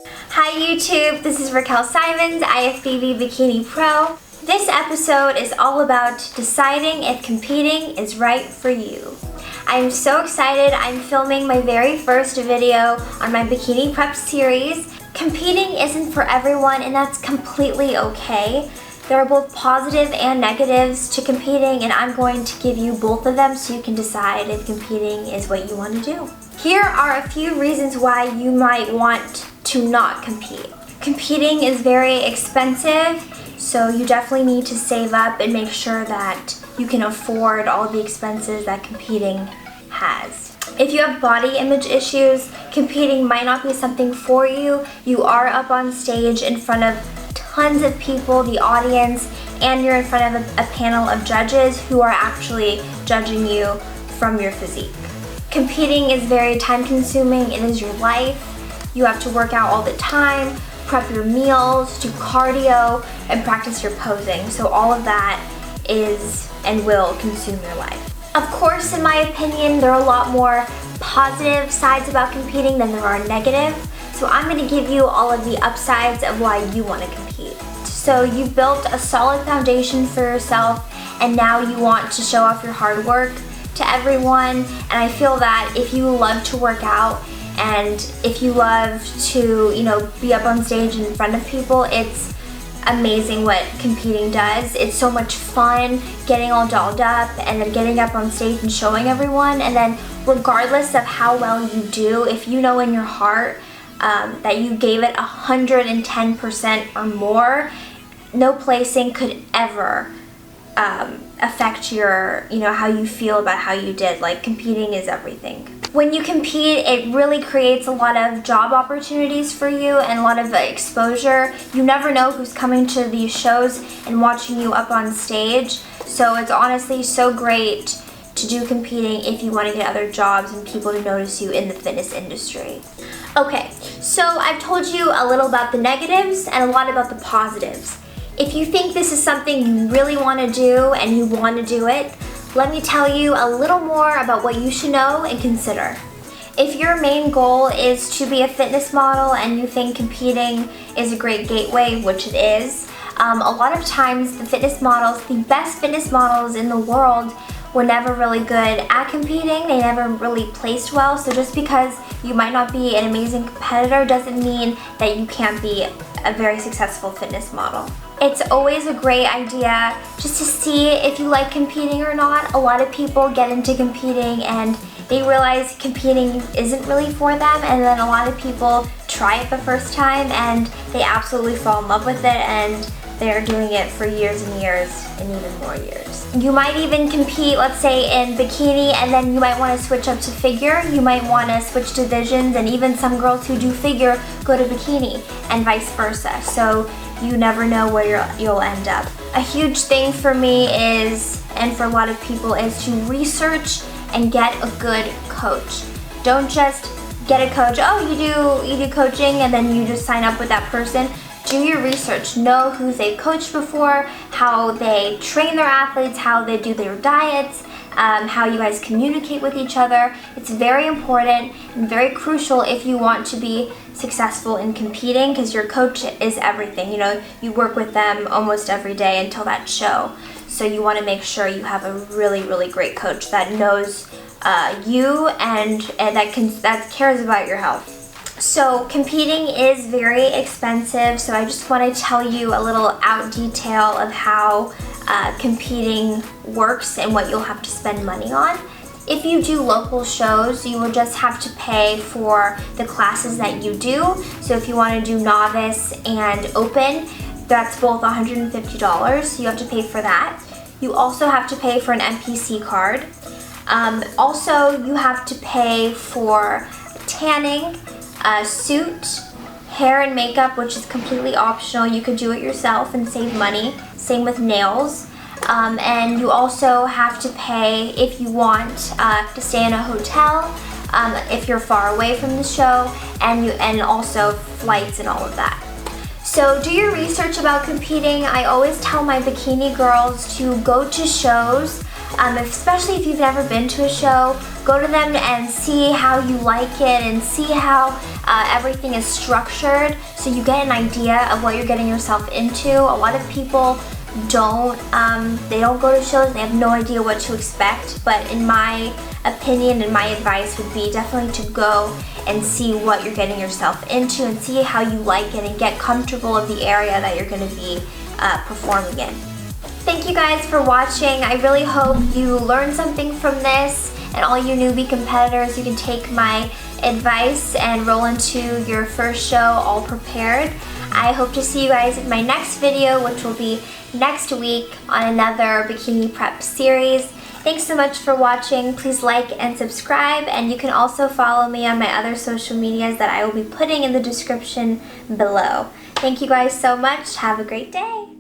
Hi YouTube, this is Raquel Simons, IFBB Bikini Pro. This episode is all about deciding if competing is right for you. I'm so excited. I'm filming my very first video on my bikini prep series. Competing isn't for everyone, and that's completely okay. There are both positive and negatives to competing, and I'm going to give you both of them so you can decide if competing is what you want to do. Here are a few reasons why you might want to not compete. Competing is very expensive, so you definitely need to save up and make sure that you can afford all the expenses that competing has. If you have body image issues, competing might not be something for you. You are up on stage in front of tons of people, the audience, and you're in front of a panel of judges who are actually judging you from your physique. Competing is very time consuming. It is your life. You have to work out all the time, prep your meals, do cardio, and practice your posing. So all of that is and will consume your life. Of course, in my opinion, there are a lot more positive sides about competing than there are negative. So I'm going to give you all of the upsides of why you want to compete. So you've built a solid foundation for yourself, and now you want to show off your hard work to everyone. And I feel that if you love to work out and if you love to, be up on stage in front of people, it's amazing what competing does. It's so much fun getting all dolled up and then getting up on stage and showing everyone. And then regardless of how well you do, if you know in your heart that you gave it 110% or more, no placing could ever affect your, how you feel about how you did. Like, competing is everything. When you compete, it really creates a lot of job opportunities for you and a lot of exposure. You never know who's coming to these shows and watching you up on stage. So it's honestly so great to do competing if you want to get other jobs and people to notice you in the fitness industry. Okay, so I've told you a little about the negatives and a lot about the positives. If you think this is something you really want to do and you want to do it, let me tell you a little more about what you should know and consider. If your main goal is to be a fitness model and you think competing is a great gateway, which it is, a lot of times the best fitness models in the world were never really good at competing. They never really placed well. So just because you might not be an amazing competitor doesn't mean that you can't be a very successful fitness model. It's always a great idea just to see if you like competing or not. A lot of people get into competing and they realize competing isn't really for them, and then a lot of people try it the first time and they absolutely fall in love with it, and they're doing it for years and years and even more years. You might even compete, let's say, in bikini, and then you might want to switch up to figure. You might want to switch divisions, and even some girls who do figure go to bikini and vice versa. So you never know where you'll end up. A huge thing for me is, and for a lot of people, is to research and get a good coach. Don't just get a coach. Oh, you do coaching and then you just sign up with that person. Do your research. Know who they've coached before, how they train their athletes, how they do their diets, how you guys communicate with each other. It's very important and very crucial if you want to be successful in competing, because your coach is everything. You work with them almost every day until that show. So you want to make sure you have a really, really great coach that knows you and that cares about your health. So competing is very expensive, so I just want to tell you a little out detail of how competing works and what you'll have to spend money on. If you do local shows, you will just have to pay for the classes that you do. So if you want to do novice and open, that's both $150, so you have to pay for that. You also have to pay for an NPC card. Also, you have to pay for tanning, a suit, hair and makeup, which is completely optional. You could do it yourself and save money. Same with nails. And you also have to pay if you want to stay in a hotel if you're far away from the show, and also flights and all of that. So do your research about competing. I always tell my bikini girls to go to shows especially if you've never been to a show, go to them and see how you like it and see how everything is structured so you get an idea of what you're getting yourself into. A lot of people they don't go to shows, they have no idea what to expect, but in my opinion and my advice would be definitely to go and see what you're getting yourself into and see how you like it and get comfortable of the area that you're going to be performing in. Thank you guys for watching. I really hope you learned something from this, and all you newbie competitors, you can take my advice and roll into your first show all prepared. I hope to see you guys in my next video, which will be next week on another bikini prep series. Thanks so much for watching. Please like and subscribe, and you can also follow me on my other social medias that I will be putting in the description below. Thank you guys so much. Have a great day.